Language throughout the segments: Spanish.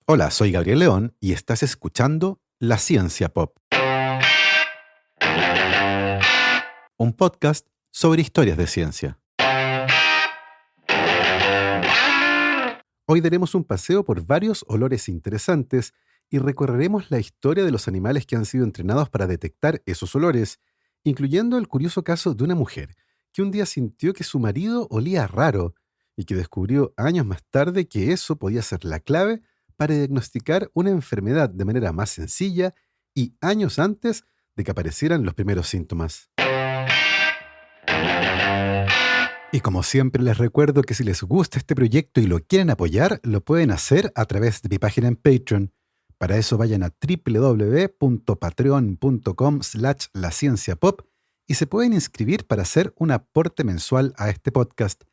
Hola, soy Gabriel León y estás escuchando La Ciencia Pop, un podcast sobre historias de ciencia. Hoy daremos un paseo por varios olores interesantes y recorreremos la historia de los animales que han sido entrenados para detectar esos olores, incluyendo el curioso caso de una mujer que un día sintió que su marido olía raro y que descubrió años más tarde que eso podía ser la clave para diagnosticar una enfermedad de manera más sencilla y años antes de que aparecieran los primeros síntomas. Y como siempre les recuerdo que si les gusta este proyecto y lo quieren apoyar, lo pueden hacer a través de mi página en Patreon. Para eso vayan a www.patreon.com/lascienciapop y se pueden inscribir para hacer un aporte mensual a este podcast.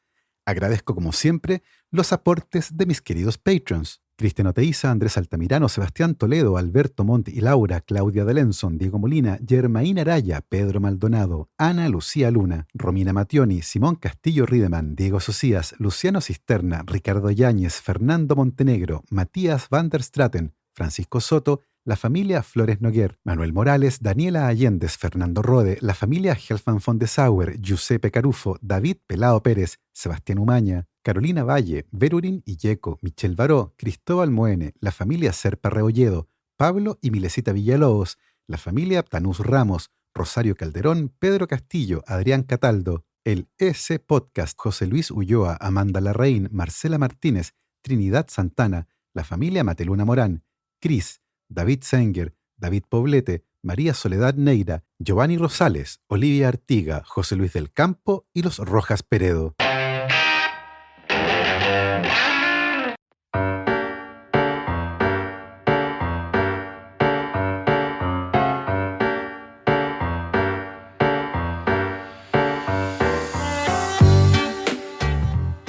Agradezco como siempre los aportes de mis queridos Patrons: Cristian Oteiza, Andrés Altamirano, Sebastián Toledo, Alberto Montt y Laura, Claudia Delenson, Diego Molina, Germaín Araya, Pedro Maldonado, Ana Lucía Luna, Romina Mattioni, Simón Castillo Riedemann, Diego Socias, Luciano Cisterna, Ricardo Yáñez, Fernando Montenegro, Matías van der Straten, Francisco Soto, la familia Flores Noguer, Manuel Morales, Daniela Allendez, Fernando Rode, la familia Helfman von de Sauer, Giuseppe Carufo, David Pelao Pérez, Sebastián Umaña, Carolina Valle, Verurín Illeco, Michel Baró, Cristóbal Moene, la familia Serpa Rebolledo, Pablo y Milesita Villalobos, la familia Tanús Ramos, Rosario Calderón, Pedro Castillo, Adrián Cataldo, el EC Podcast, José Luis Ulloa, Amanda Larraín, Marcela Martínez, Trinidad Santana, la familia Mateluna Morán, Cris, David Senger, David Poblete, María Soledad Neira, Giovanni Rosales, Olivia Artiga, José Luis del Campo y los Rojas Peredo.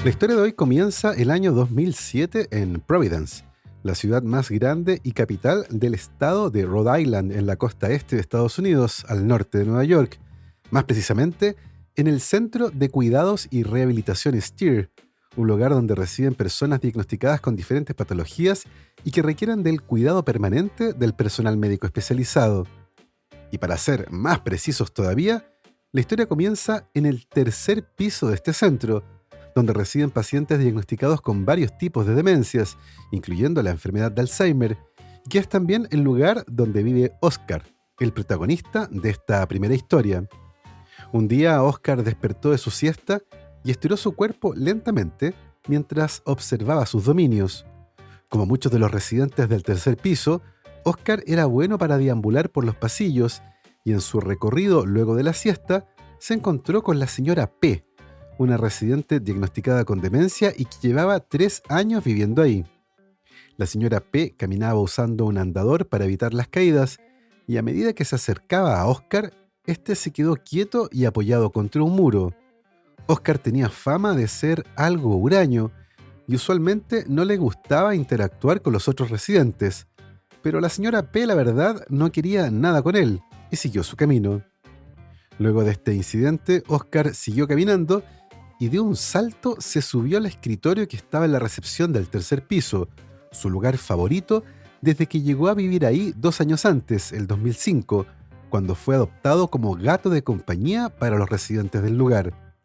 La historia de hoy comienza el año 2007 en Providence, la ciudad más grande y capital del estado de Rhode Island en la costa este de Estados Unidos, al norte de Nueva York, más precisamente en el Centro de Cuidados y Rehabilitación Steer, un lugar donde residen personas diagnosticadas con diferentes patologías y que requieran del cuidado permanente del personal médico especializado. Y para ser más precisos todavía, la historia comienza en el tercer piso de este centro, donde residen pacientes diagnosticados con varios tipos de demencias, incluyendo la enfermedad de Alzheimer, y que es también el lugar donde vive Oscar, el protagonista de esta primera historia. Un día Oscar despertó de su siesta y estiró su cuerpo lentamente mientras observaba sus dominios. Como muchos de los residentes del tercer piso, Oscar era bueno para deambular por los pasillos y en su recorrido luego de la siesta se encontró con la señora P., una residente diagnosticada con demencia y que llevaba 3 años viviendo ahí. La señora P. caminaba usando un andador para evitar las caídas y a medida que se acercaba a Oscar, este se quedó quieto y apoyado contra un muro. Oscar tenía fama de ser algo huraño y usualmente no le gustaba interactuar con los otros residentes, pero la señora P. la verdad no quería nada con él y siguió su camino. Luego de este incidente, Oscar siguió caminando y de un salto se subió al escritorio que estaba en la recepción del tercer piso, su lugar favorito desde que llegó a vivir ahí 2 años antes, el 2005, cuando fue adoptado como gato de compañía para los residentes del lugar.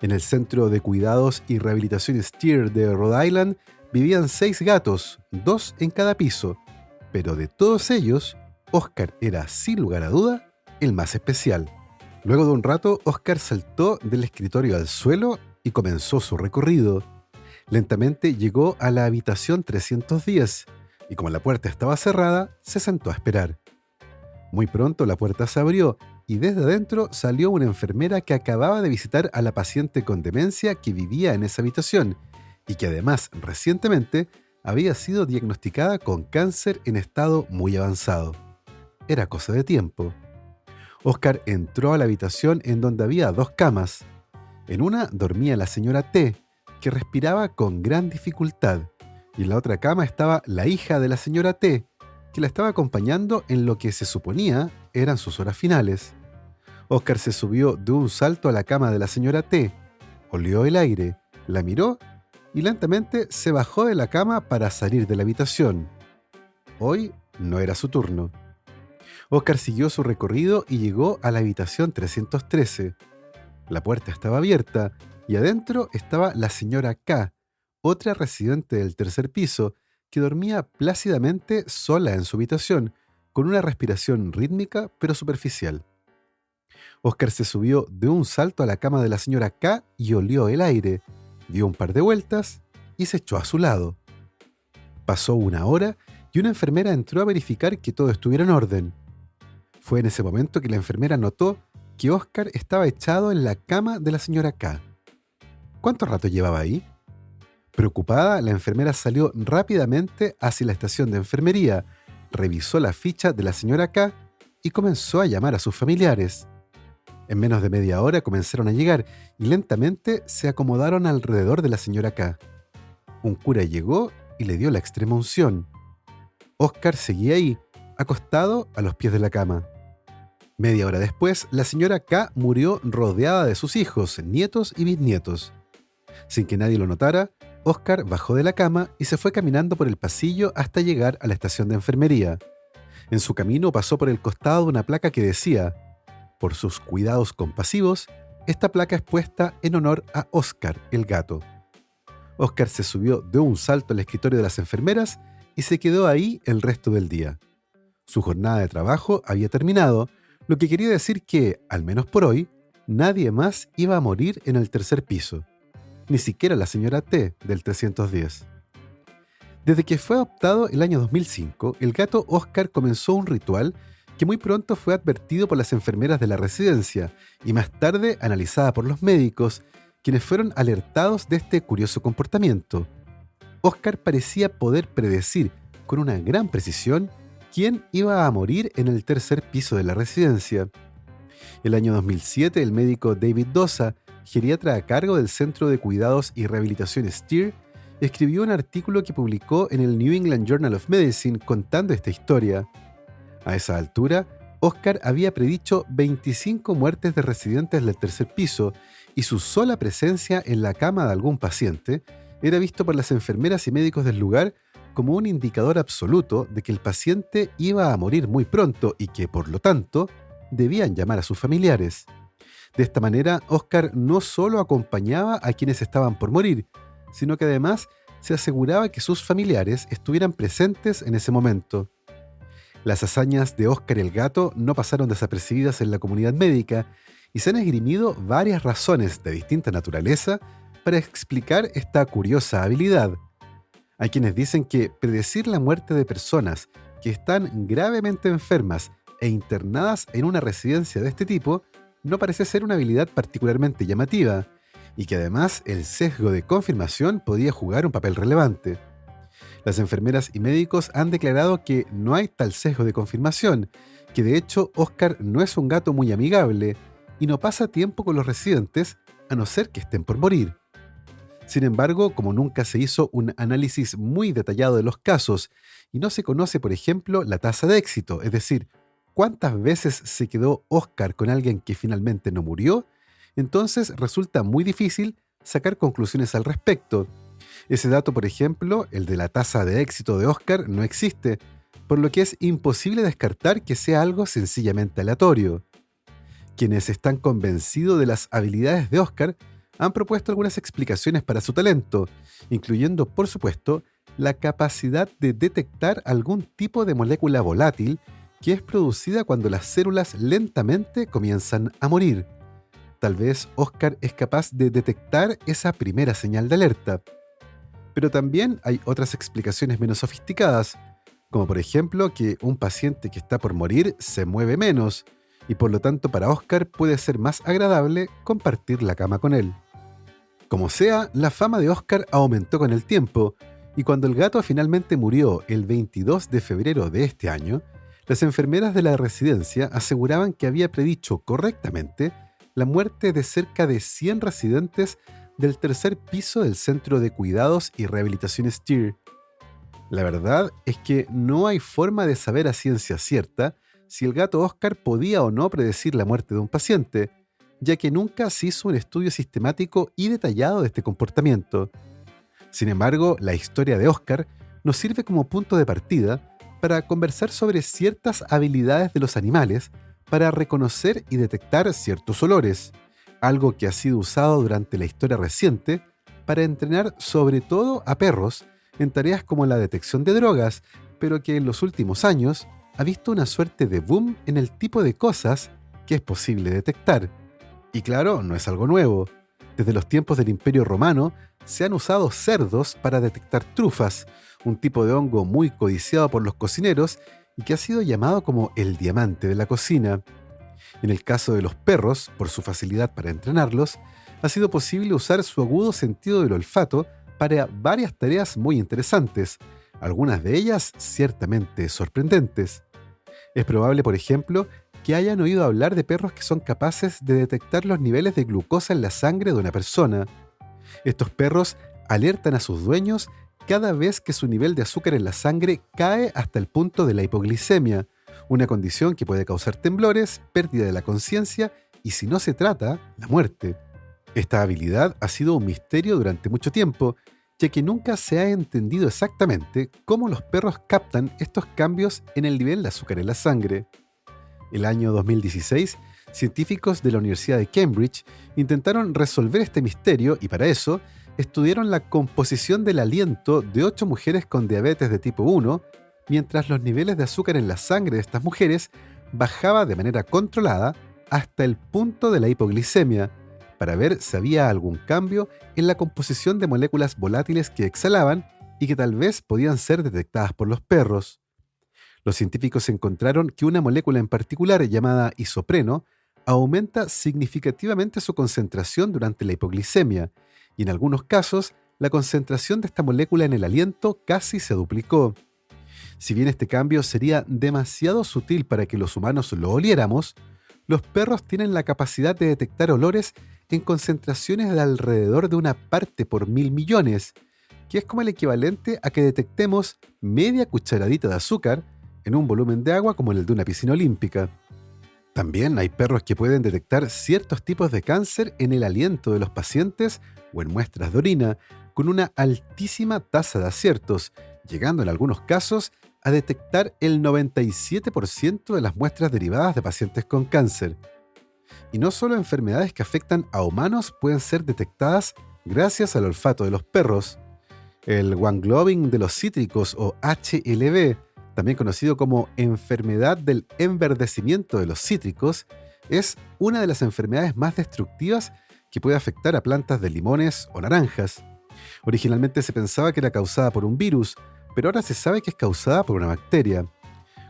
En el Centro de Cuidados y Rehabilitación Steer de Rhode Island vivían 6 gatos, 2 en cada piso, pero de todos ellos, Oscar era, sin lugar a duda, el más especial. Luego de un rato, Oscar saltó del escritorio al suelo y comenzó su recorrido. Lentamente llegó a la habitación 310 y como la puerta estaba cerrada, se sentó a esperar. Muy pronto la puerta se abrió y desde adentro salió una enfermera que acababa de visitar a la paciente con demencia que vivía en esa habitación y que además recientemente había sido diagnosticada con cáncer en estado muy avanzado. Era cosa de tiempo. Oscar entró a la habitación en donde había 2 camas. En una dormía la señora T, que respiraba con gran dificultad, y en la otra cama estaba la hija de la señora T, que la estaba acompañando en lo que se suponía eran sus horas finales. Oscar se subió de un salto a la cama de la señora T, olió el aire, la miró y lentamente se bajó de la cama para salir de la habitación. Hoy no era su turno. Oscar siguió su recorrido y llegó a la habitación 313. La puerta estaba abierta y adentro estaba la señora K, otra residente del tercer piso, que dormía plácidamente sola en su habitación, con una respiración rítmica pero superficial. Oscar se subió de un salto a la cama de la señora K y olió el aire, dio un par de vueltas y se echó a su lado. Pasó una hora y una enfermera entró a verificar que todo estuviera en orden. Fue en ese momento que la enfermera notó que Oscar estaba echado en la cama de la señora K. ¿Cuánto rato llevaba ahí? Preocupada, la enfermera salió rápidamente hacia la estación de enfermería, revisó la ficha de la señora K y comenzó a llamar a sus familiares. En menos de media hora comenzaron a llegar y lentamente se acomodaron alrededor de la señora K. Un cura llegó y le dio la extrema unción. Oscar seguía ahí, acostado a los pies de la cama. Media hora después, la señora K murió rodeada de sus hijos, nietos y bisnietos. Sin que nadie lo notara, Oscar bajó de la cama y se fue caminando por el pasillo hasta llegar a la estación de enfermería. En su camino pasó por el costado de una placa que decía: por sus cuidados compasivos, esta placa es puesta en honor a Oscar, el gato. Oscar se subió de un salto al escritorio de las enfermeras y se quedó ahí el resto del día. Su jornada de trabajo había terminado, lo que quería decir que, al menos por hoy, nadie más iba a morir en el tercer piso. Ni siquiera la señora T del 310. Desde que fue adoptado el año 2005, el gato Oscar comenzó un ritual que muy pronto fue advertido por las enfermeras de la residencia y más tarde analizada por los médicos, quienes fueron alertados de este curioso comportamiento. Oscar parecía poder predecir con una gran precisión quién iba a morir en el tercer piso de la residencia. El año 2007, el médico David Dosa, geriatra a cargo del Centro de Cuidados y Rehabilitación STIR, escribió un artículo que publicó en el New England Journal of Medicine contando esta historia. A esa altura, Oscar había predicho 25 muertes de residentes del tercer piso y su sola presencia en la cama de algún paciente era visto por las enfermeras y médicos del lugar como un indicador absoluto de que el paciente iba a morir muy pronto y que, por lo tanto, debían llamar a sus familiares. De esta manera, Oscar no solo acompañaba a quienes estaban por morir, sino que además se aseguraba que sus familiares estuvieran presentes en ese momento. Las hazañas de Oscar el gato no pasaron desapercibidas en la comunidad médica y se han esgrimido varias razones de distinta naturaleza para explicar esta curiosa habilidad. Hay quienes dicen que predecir la muerte de personas que están gravemente enfermas e internadas en una residencia de este tipo no parece ser una habilidad particularmente llamativa, y que además el sesgo de confirmación podía jugar un papel relevante. Las enfermeras y médicos han declarado que no hay tal sesgo de confirmación, que de hecho Oscar no es un gato muy amigable y no pasa tiempo con los residentes a no ser que estén por morir. Sin embargo, como nunca se hizo un análisis muy detallado de los casos y no se conoce, por ejemplo, la tasa de éxito, es decir, cuántas veces se quedó Oscar con alguien que finalmente no murió, entonces resulta muy difícil sacar conclusiones al respecto. Ese dato, por ejemplo, el de la tasa de éxito de Oscar, no existe, por lo que es imposible descartar que sea algo sencillamente aleatorio. Quienes están convencidos de las habilidades de Oscar han propuesto algunas explicaciones para su talento, incluyendo, por supuesto, la capacidad de detectar algún tipo de molécula volátil que es producida cuando las células lentamente comienzan a morir. Tal vez Oscar es capaz de detectar esa primera señal de alerta. Pero también hay otras explicaciones menos sofisticadas, como por ejemplo que un paciente que está por morir se mueve menos, y por lo tanto para Oscar puede ser más agradable compartir la cama con él. Como sea, la fama de Oscar aumentó con el tiempo, y cuando el gato finalmente murió el 22 de febrero de este año, las enfermeras de la residencia aseguraban que había predicho correctamente la muerte de cerca de 100 residentes del tercer piso del Centro de Cuidados y Rehabilitación STIR. La verdad es que no hay forma de saber a ciencia cierta si el gato Oscar podía o no predecir la muerte de un paciente, ya que nunca se hizo un estudio sistemático y detallado de este comportamiento. Sin embargo, la historia de Oscar nos sirve como punto de partida para conversar sobre ciertas habilidades de los animales para reconocer y detectar ciertos olores, algo que ha sido usado durante la historia reciente para entrenar sobre todo a perros en tareas como la detección de drogas, pero que en los últimos años ha visto una suerte de boom en el tipo de cosas que es posible detectar. Y claro, no es algo nuevo. Desde los tiempos del Imperio Romano se han usado cerdos para detectar trufas, un tipo de hongo muy codiciado por los cocineros y que ha sido llamado como el diamante de la cocina. En el caso de los perros, por su facilidad para entrenarlos, ha sido posible usar su agudo sentido del olfato para varias tareas muy interesantes, algunas de ellas ciertamente sorprendentes. Es probable, por ejemplo, que hayan oído hablar de perros que son capaces de detectar los niveles de glucosa en la sangre de una persona. Estos perros alertan a sus dueños cada vez que su nivel de azúcar en la sangre cae hasta el punto de la hipoglicemia, una condición que puede causar temblores, pérdida de la conciencia y, si no se trata, la muerte. Esta habilidad ha sido un misterio durante mucho tiempo, ya que nunca se ha entendido exactamente cómo los perros captan estos cambios en el nivel de azúcar en la sangre. El año 2016, científicos de la Universidad de Cambridge intentaron resolver este misterio y para eso estudiaron la composición del aliento de 8 mujeres con diabetes de tipo 1, mientras los niveles de azúcar en la sangre de estas mujeres bajaba de manera controlada hasta el punto de la hipoglicemia, para ver si había algún cambio en la composición de moléculas volátiles que exhalaban y que tal vez podían ser detectadas por los perros. Los científicos encontraron que una molécula en particular llamada isopreno aumenta significativamente su concentración durante la hipoglicemia y en algunos casos la concentración de esta molécula en el aliento casi se duplicó. Si bien este cambio sería demasiado sutil para que los humanos lo oliéramos, los perros tienen la capacidad de detectar olores en concentraciones de alrededor de una parte por 1.000 millones, que es como el equivalente a que detectemos media cucharadita de azúcar en un volumen de agua como el de una piscina olímpica. También hay perros que pueden detectar ciertos tipos de cáncer en el aliento de los pacientes o en muestras de orina, con una altísima tasa de aciertos, llegando en algunos casos a detectar el 97% de las muestras derivadas de pacientes con cáncer. Y no solo enfermedades que afectan a humanos pueden ser detectadas gracias al olfato de los perros. El Wanglobing de los cítricos o HLB, también conocido como enfermedad del enverdecimiento de los cítricos, es una de las enfermedades más destructivas que puede afectar a plantas de limones o naranjas. Originalmente se pensaba que era causada por un virus, pero ahora se sabe que es causada por una bacteria.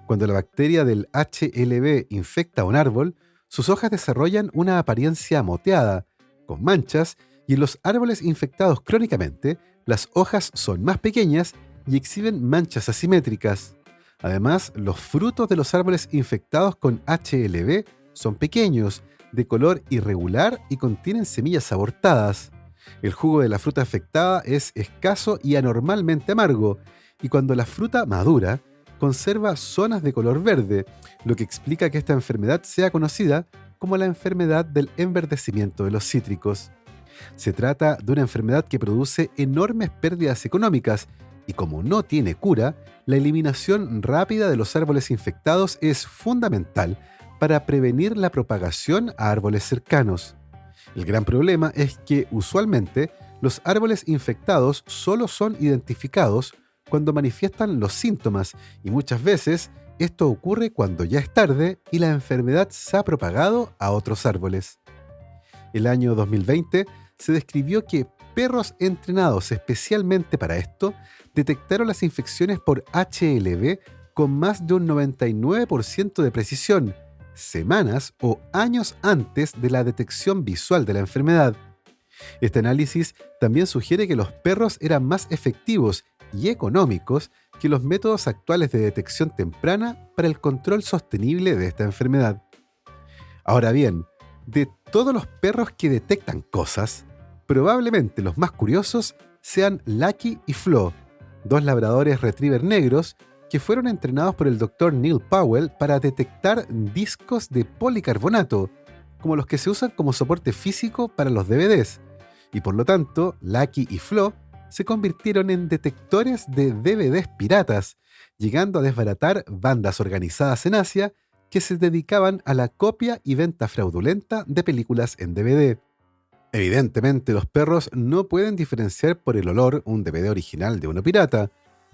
Cuando la bacteria del HLB infecta a un árbol, sus hojas desarrollan una apariencia moteada, con manchas, y en los árboles infectados crónicamente, las hojas son más pequeñas y exhiben manchas asimétricas. Además, los frutos de los árboles infectados con HLB son pequeños, de color irregular y contienen semillas abortadas. El jugo de la fruta afectada es escaso y anormalmente amargo, y cuando la fruta madura, conserva zonas de color verde, lo que explica que esta enfermedad sea conocida como la enfermedad del enverdecimiento de los cítricos. Se trata de una enfermedad que produce enormes pérdidas económicas y como no tiene cura, la eliminación rápida de los árboles infectados es fundamental para prevenir la propagación a árboles cercanos. El gran problema es que, usualmente, los árboles infectados solo son identificados cuando manifiestan los síntomas y muchas veces esto ocurre cuando ya es tarde y la enfermedad se ha propagado a otros árboles. El año 2020 se describió que perros entrenados especialmente para esto detectaron las infecciones por HLB con más de un 99% de precisión, semanas o años antes de la detección visual de la enfermedad. Este análisis también sugiere que los perros eran más efectivos y económicos que los métodos actuales de detección temprana para el control sostenible de esta enfermedad. Ahora bien, de todos los perros que detectan cosas, probablemente los más curiosos sean Lucky y Flo, dos labradores retriever negros que fueron entrenados por el Dr. Neil Powell para detectar discos de policarbonato, como los que se usan como soporte físico para los DVDs, y por lo tanto, Lucky y Flo se convirtieron en detectores de DVDs piratas, llegando a desbaratar bandas organizadas en Asia que se dedicaban a la copia y venta fraudulenta de películas en DVD. Evidentemente, los perros no pueden diferenciar por el olor un DVD original de uno pirata,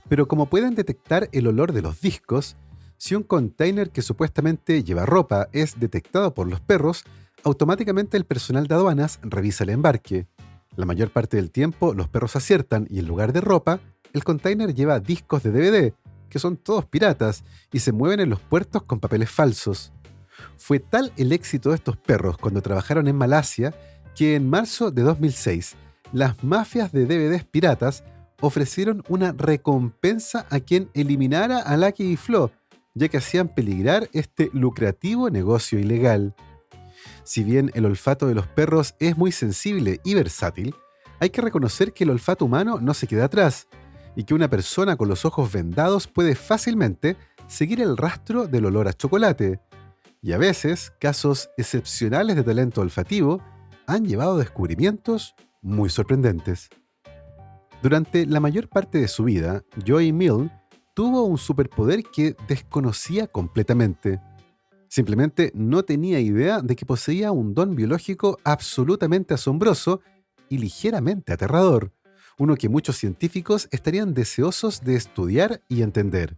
pero como pueden detectar el olor de los discos, si un container que supuestamente lleva ropa es detectado por los perros, automáticamente el personal de aduanas revisa el embarque. La mayor parte del tiempo los perros aciertan y en lugar de ropa, el container lleva discos de DVD, que son todos piratas y se mueven en los puertos con papeles falsos. Fue tal el éxito de estos perros cuando trabajaron en Malasia que en marzo de 2006 las mafias de DVDs piratas ofrecieron una recompensa a quien eliminara a Lucky y Flo, ya que hacían peligrar este lucrativo negocio ilegal. Si bien el olfato de los perros es muy sensible y versátil, hay que reconocer que el olfato humano no se queda atrás y que una persona con los ojos vendados puede fácilmente seguir el rastro del olor a chocolate. Y a veces, casos excepcionales de talento olfativo han llevado a descubrimientos muy sorprendentes. Durante la mayor parte de su vida, Joy Milne tuvo un superpoder que desconocía completamente. Simplemente no tenía idea de que poseía un don biológico absolutamente asombroso y ligeramente aterrador, uno que muchos científicos estarían deseosos de estudiar y entender.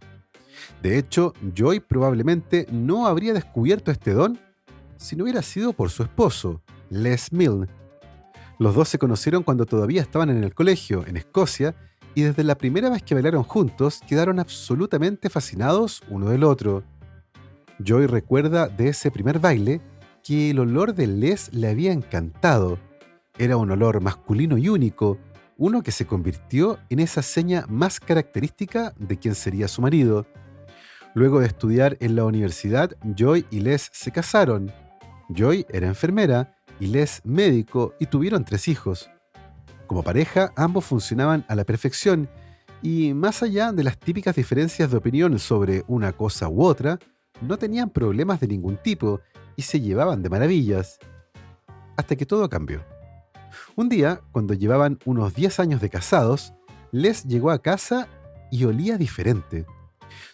De hecho, Joy probablemente no habría descubierto este don si no hubiera sido por su esposo, Les Milne. Los dos se conocieron cuando todavía estaban en el colegio, en Escocia, y desde la primera vez que bailaron juntos quedaron absolutamente fascinados uno del otro. Joy recuerda de ese primer baile que el olor de Les le había encantado. Era un olor masculino y único, uno que se convirtió en esa seña más característica de quien sería su marido. Luego de estudiar en la universidad, Joy y Les se casaron. Joy era enfermera y Les médico y tuvieron 3 hijos. Como pareja, ambos funcionaban a la perfección y, más allá de las típicas diferencias de opinión sobre una cosa u otra, no tenían problemas de ningún tipo y se llevaban de maravillas. Hasta que todo cambió. Un día, cuando llevaban unos 10 años de casados, Les llegó a casa y olía diferente.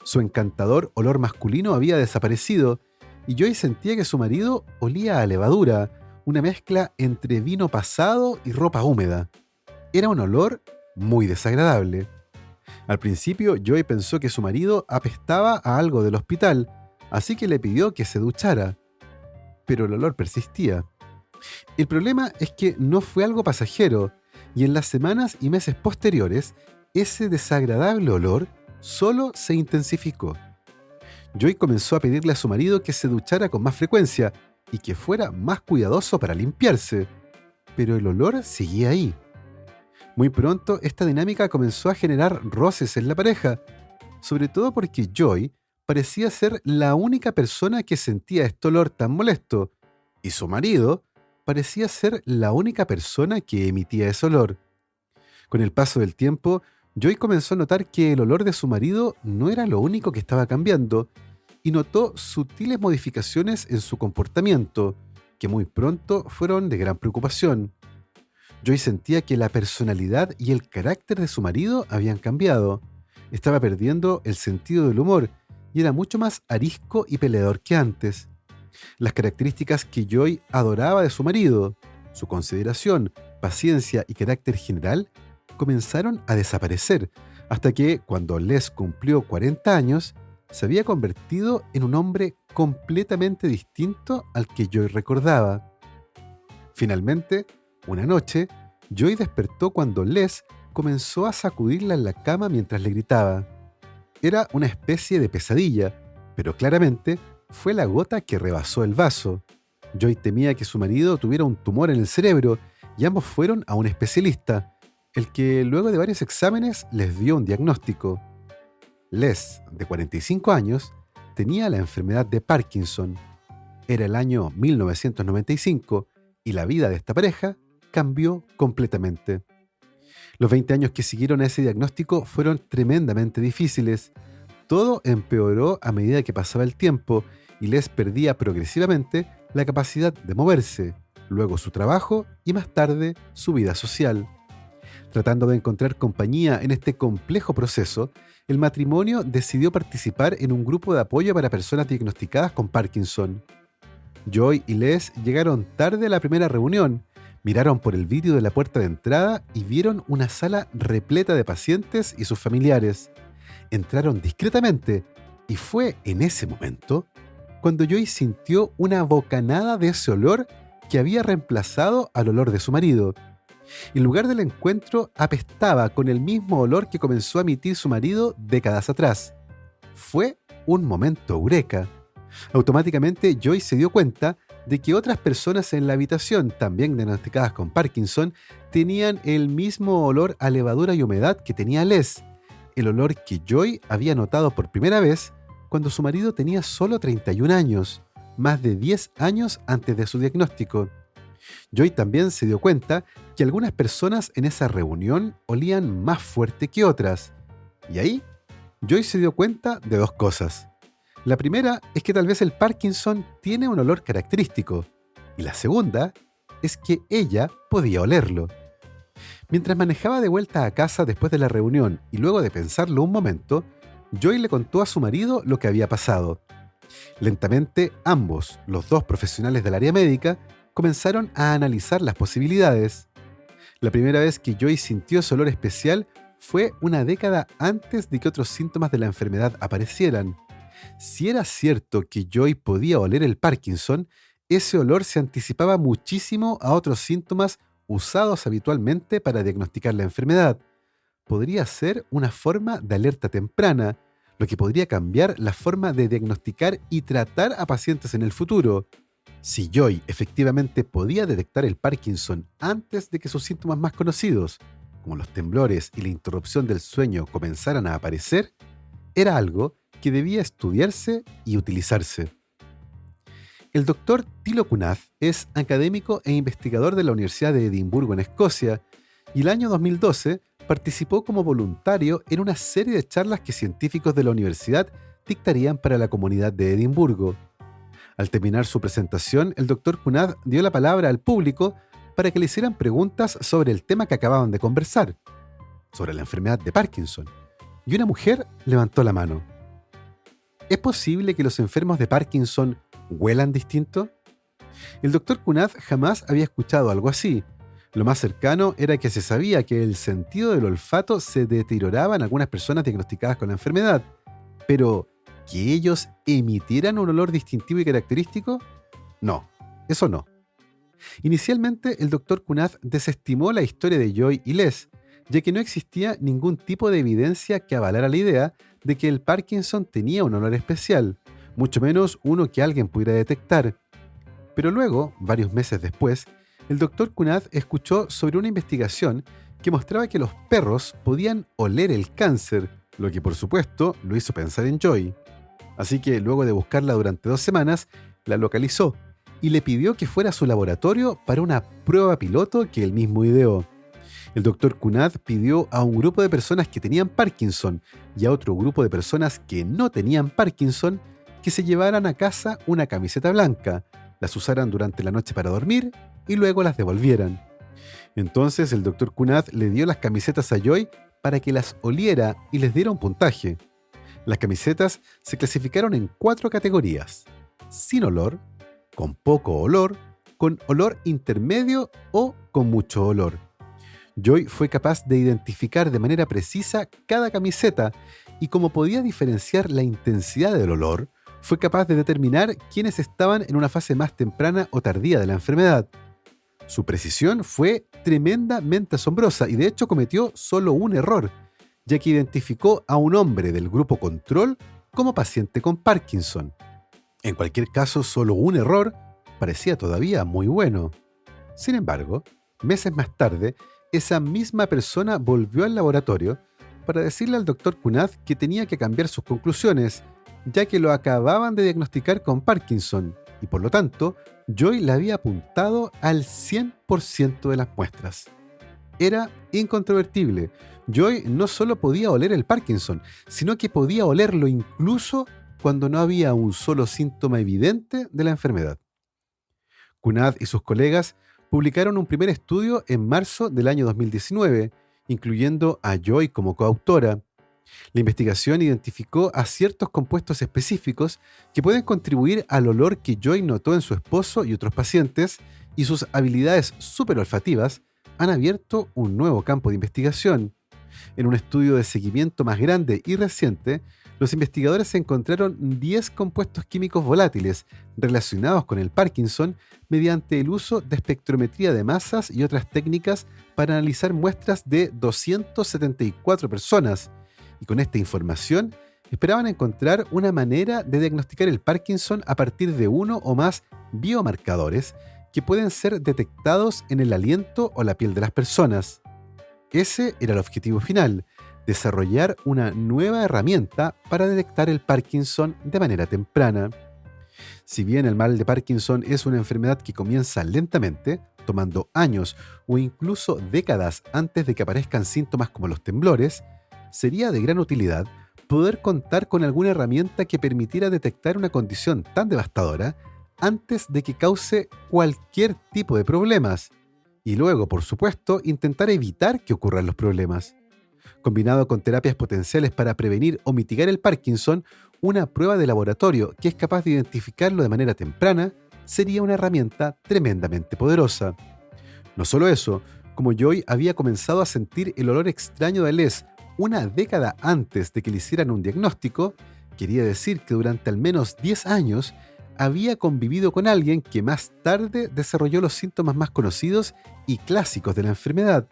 Su encantador olor masculino había desaparecido y Joy sentía que su marido olía a levadura, una mezcla entre vino pasado y ropa húmeda. Era un olor muy desagradable. Al principio, Joy pensó que su marido apestaba a algo del hospital, así que le pidió que se duchara. Pero el olor persistía. El problema es que no fue algo pasajero, y en las semanas y meses posteriores, ese desagradable olor solo se intensificó. Joy comenzó a pedirle a su marido que se duchara con más frecuencia y que fuera más cuidadoso para limpiarse, pero el olor seguía ahí. Muy pronto, esta dinámica comenzó a generar roces en la pareja, sobre todo porque Joy parecía ser la única persona que sentía este olor tan molesto, y su marido parecía ser la única persona que emitía ese olor. Con el paso del tiempo, Joy comenzó a notar que el olor de su marido no era lo único que estaba cambiando, y notó sutiles modificaciones en su comportamiento, que muy pronto fueron de gran preocupación. Joy sentía que la personalidad y el carácter de su marido habían cambiado. Estaba perdiendo el sentido del humor y era mucho más arisco y peleador que antes. Las características que Joy adoraba de su marido, su consideración, paciencia y carácter general, comenzaron a desaparecer, hasta que, cuando Les cumplió 40 años, se había convertido en un hombre completamente distinto al que Joy recordaba. Finalmente, una noche, Joy despertó cuando Les comenzó a sacudirla en la cama mientras le gritaba. Era una especie de pesadilla, pero claramente fue la gota que rebasó el vaso. Joy temía que su marido tuviera un tumor en el cerebro y ambos fueron a un especialista, el que luego de varios exámenes les dio un diagnóstico. Les, de 45 años, tenía la enfermedad de Parkinson. Era el año 1995 y la vida de esta pareja cambió completamente. Los 20 años que siguieron a ese diagnóstico fueron tremendamente difíciles. Todo empeoró a medida que pasaba el tiempo y Les perdía progresivamente la capacidad de moverse, luego su trabajo y más tarde su vida social. Tratando de encontrar compañía en este complejo proceso, el matrimonio decidió participar en un grupo de apoyo para personas diagnosticadas con Parkinson. Joy y Les llegaron tarde a la primera reunión, miraron por el vidrio de la puerta de entrada y vieron una sala repleta de pacientes y sus familiares. Entraron discretamente y fue en ese momento cuando Joy sintió una bocanada de ese olor que había reemplazado al olor de su marido. El lugar del encuentro apestaba con el mismo olor que comenzó a emitir su marido décadas atrás. Fue un momento eureka. Automáticamente Joy se dio cuenta de que otras personas en la habitación, también diagnosticadas con Parkinson, tenían el mismo olor a levadura y humedad que tenía Les, el olor que Joy había notado por primera vez cuando su marido tenía solo 31 años, más de 10 años antes de su diagnóstico. Joy también se dio cuenta que algunas personas en esa reunión olían más fuerte que otras. Y ahí, Joy se dio cuenta de dos cosas. La primera es que tal vez el Parkinson tiene un olor característico. Y la segunda es que ella podía olerlo. Mientras manejaba de vuelta a casa después de la reunión y luego de pensarlo un momento, Joy le contó a su marido lo que había pasado. Lentamente, ambos, los dos profesionales del área médica, comenzaron a analizar las posibilidades. La primera vez que Joy sintió ese olor especial fue una década antes de que otros síntomas de la enfermedad aparecieran. Si era cierto que Joy podía oler el Parkinson, ese olor se anticipaba muchísimo a otros síntomas usados habitualmente para diagnosticar la enfermedad. Podría ser una forma de alerta temprana, lo que podría cambiar la forma de diagnosticar y tratar a pacientes en el futuro. Si Joy efectivamente podía detectar el Parkinson antes de que sus síntomas más conocidos, como los temblores y la interrupción del sueño, comenzaran a aparecer, era algo que debía estudiarse y utilizarse. El doctor Thilo Kunath es académico e investigador de la Universidad de Edimburgo en Escocia y el año 2012 participó como voluntario en una serie de charlas que científicos de la universidad dictarían para la comunidad de Edimburgo. Al terminar su presentación, el doctor Kunath dio la palabra al público para que le hicieran preguntas sobre el tema que acababan de conversar, sobre la enfermedad de Parkinson, y una mujer levantó la mano. ¿Es posible que los enfermos de Parkinson huelan distinto? El doctor Kunath jamás había escuchado algo así. Lo más cercano era que se sabía que el sentido del olfato se deterioraba en algunas personas diagnosticadas con la enfermedad, pero ¿que ellos emitieran un olor distintivo y característico? No, eso no. Inicialmente, el doctor Kunath desestimó la historia de Joy y Les, ya que no existía ningún tipo de evidencia que avalara la idea de que el Parkinson tenía un olor especial, mucho menos uno que alguien pudiera detectar. Pero luego, varios meses después, el doctor Kunath escuchó sobre una investigación que mostraba que los perros podían oler el cáncer, lo que por supuesto lo hizo pensar en Joy. Así que luego de buscarla durante 2 semanas, la localizó y le pidió que fuera a su laboratorio para una prueba piloto que él mismo ideó. El doctor Kunath pidió a un grupo de personas que tenían Parkinson y a otro grupo de personas que no tenían Parkinson que se llevaran a casa una camiseta blanca, las usaran durante la noche para dormir y luego las devolvieran. Entonces el doctor Kunath le dio las camisetas a Joy para que las oliera y les diera un puntaje. Las camisetas se clasificaron en 4 categorías: sin olor, con poco olor, con olor intermedio o con mucho olor. Joy fue capaz de identificar de manera precisa cada camiseta y como podía diferenciar la intensidad del olor, fue capaz de determinar quiénes estaban en una fase más temprana o tardía de la enfermedad. Su precisión fue tremendamente asombrosa y de hecho cometió solo un error, ya que identificó a un hombre del grupo control como paciente con Parkinson. En cualquier caso, solo un error parecía todavía muy bueno. Sin embargo, meses más tarde, esa misma persona volvió al laboratorio para decirle al doctor Kunath que tenía que cambiar sus conclusiones, ya que lo acababan de diagnosticar con Parkinson, y por lo tanto, Joy le había apuntado al 100% de las muestras. Era incontrovertible. Joy no solo podía oler el Parkinson, sino que podía olerlo incluso cuando no había un solo síntoma evidente de la enfermedad. Kunath y sus colegas publicaron un primer estudio en marzo del año 2019 incluyendo a Joy como coautora. La investigación identificó a ciertos compuestos específicos que pueden contribuir al olor que Joy notó en su esposo y otros pacientes, y sus habilidades superolfativas han abierto un nuevo campo de investigación. En un estudio de seguimiento más grande y reciente, los investigadores encontraron 10 compuestos químicos volátiles relacionados con el Parkinson mediante el uso de espectrometría de masas y otras técnicas para analizar muestras de 274 personas. Y con esta información, esperaban encontrar una manera de diagnosticar el Parkinson a partir de uno o más biomarcadores que pueden ser detectados en el aliento o la piel de las personas. Ese era el objetivo final: desarrollar una nueva herramienta para detectar el Parkinson de manera temprana. Si bien el mal de Parkinson es una enfermedad que comienza lentamente, tomando años o incluso décadas antes de que aparezcan síntomas como los temblores, sería de gran utilidad poder contar con alguna herramienta que permitiera detectar una condición tan devastadora antes de que cause cualquier tipo de problemas, y luego, por supuesto, intentar evitar que ocurran los problemas. Combinado con terapias potenciales para prevenir o mitigar el Parkinson, una prueba de laboratorio que es capaz de identificarlo de manera temprana sería una herramienta tremendamente poderosa. No solo eso, como Joy había comenzado a sentir el olor extraño de Les una década antes de que le hicieran un diagnóstico, quería decir que durante al menos 10 años había convivido con alguien que más tarde desarrolló los síntomas más conocidos y clásicos de la enfermedad.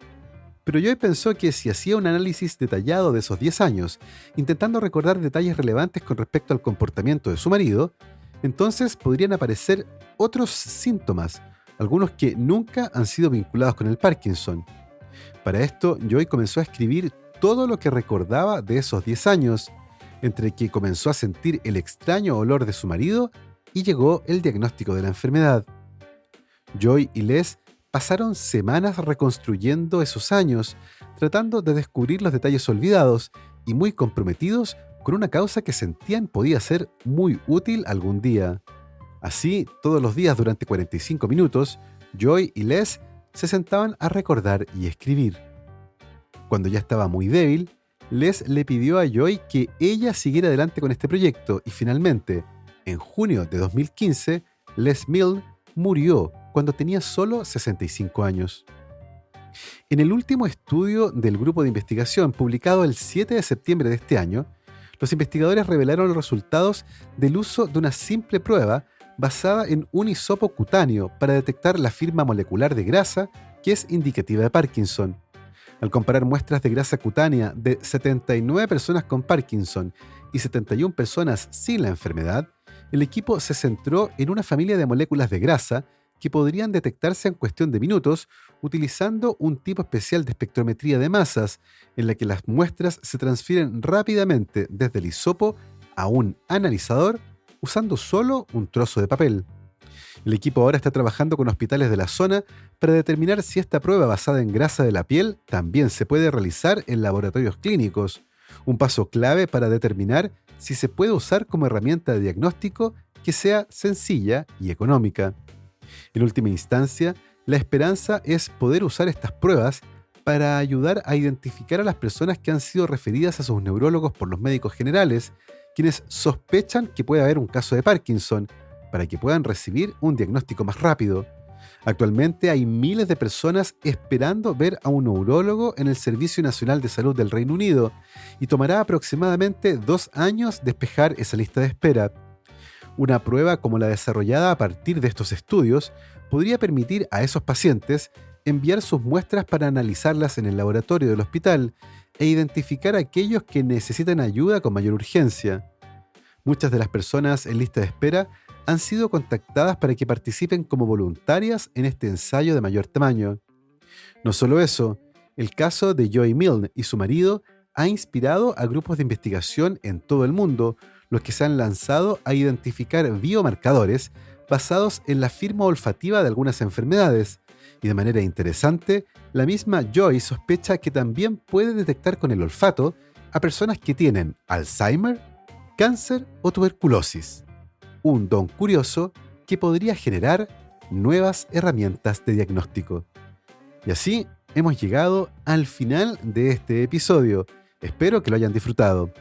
Pero Joy pensó que si hacía un análisis detallado de esos 10 años, intentando recordar detalles relevantes con respecto al comportamiento de su marido, entonces podrían aparecer otros síntomas, algunos que nunca han sido vinculados con el Parkinson. Para esto, Joy comenzó a escribir todo lo que recordaba de esos 10 años, entre que comenzó a sentir el extraño olor de su marido y llegó el diagnóstico de la enfermedad. Joy y Les pasaron semanas reconstruyendo esos años, tratando de descubrir los detalles olvidados y muy comprometidos con una causa que sentían podía ser muy útil algún día. Así, todos los días durante 45 minutos, Joy y Les se sentaban a recordar y escribir. Cuando ya estaba muy débil, Les le pidió a Joy que ella siguiera adelante con este proyecto y finalmente, en junio de 2015, Les Milne murió cuando tenía solo 65 años. En el último estudio del grupo de investigación publicado el 7 de septiembre de este año, los investigadores revelaron los resultados del uso de una simple prueba basada en un hisopo cutáneo para detectar la firma molecular de grasa que es indicativa de Parkinson. Al comparar muestras de grasa cutánea de 79 personas con Parkinson y 71 personas sin la enfermedad, el equipo se centró en una familia de moléculas de grasa que podrían detectarse en cuestión de minutos utilizando un tipo especial de espectrometría de masas, en la que las muestras se transfieren rápidamente desde el hisopo a un analizador usando solo un trozo de papel. El equipo ahora está trabajando con hospitales de la zona para determinar si esta prueba basada en grasa de la piel también se puede realizar en laboratorios clínicos, un paso clave para determinar si se puede usar como herramienta de diagnóstico que sea sencilla y económica. En última instancia, la esperanza es poder usar estas pruebas para ayudar a identificar a las personas que han sido referidas a sus neurólogos por los médicos generales, quienes sospechan que puede haber un caso de Parkinson, para que puedan recibir un diagnóstico más rápido. Actualmente hay miles de personas esperando ver a un neurólogo en el Servicio Nacional de Salud del Reino Unido y tomará aproximadamente 2 años despejar esa lista de espera. Una prueba como la desarrollada a partir de estos estudios podría permitir a esos pacientes enviar sus muestras para analizarlas en el laboratorio del hospital e identificar a aquellos que necesitan ayuda con mayor urgencia. Muchas de las personas en lista de espera han sido contactadas para que participen como voluntarias en este ensayo de mayor tamaño. No solo eso, el caso de Joy Milne y su marido ha inspirado a grupos de investigación en todo el mundo, los que se han lanzado a identificar biomarcadores basados en la firma olfativa de algunas enfermedades. Y de manera interesante, la misma Joy sospecha que también puede detectar con el olfato a personas que tienen Alzheimer, cáncer o tuberculosis. Un don curioso que podría generar nuevas herramientas de diagnóstico. Y así, hemos llegado al final de este episodio. Espero que lo hayan disfrutado.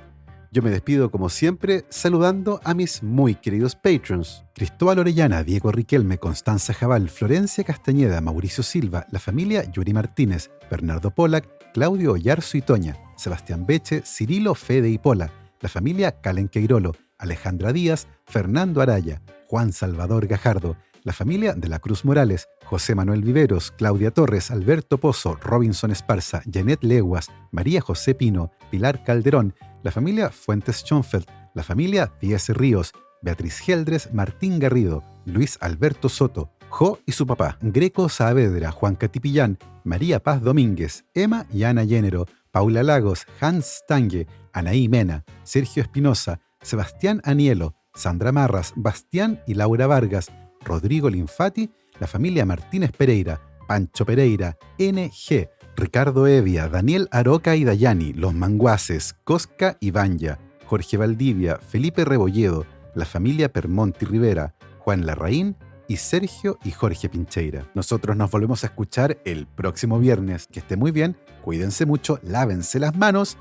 Yo me despido como siempre saludando a mis muy queridos patrons: Cristóbal Orellana, Diego Riquelme, Constanza Jabal, Florencia Castañeda, Mauricio Silva, la familia Yuri Martínez, Bernardo Pollack, Claudio Oyarzo y Toña, Sebastián Beche, Cirilo, Fede y Pola, la familia Calen Queirolo, Alejandra Díaz, Fernando Araya, Juan Salvador Gajardo, la familia de la Cruz Morales, José Manuel Viveros, Claudia Torres, Alberto Pozo, Robinson Esparza, Janet Leguas, María José Pino, Pilar Calderón, la familia Fuentes Schonfeld, la familia Díaz Ríos, Beatriz Geldres, Martín Garrido, Luis Alberto Soto, Jo y su papá, Greco Saavedra, Juan Catipillán, María Paz Domínguez, Emma y Ana Llénero, Paula Lagos, Hans Stange, Anaí Mena, Sergio Espinosa, Sebastián Anielo, Sandra Marras, Bastián y Laura Vargas, Rodrigo Linfati, la familia Martínez Pereira, Pancho Pereira, NG, Ricardo Evia, Daniel Aroca y Dayani, Los Manguaces, Cosca y Banya, Jorge Valdivia, Felipe Rebolledo, la familia Permonti Rivera, Juan Larraín y Sergio y Jorge Pincheira. Nosotros nos volvemos a escuchar el próximo viernes. Que esté muy bien, cuídense mucho, lávense las manos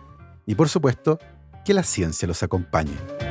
y por supuesto, que la ciencia los acompañe.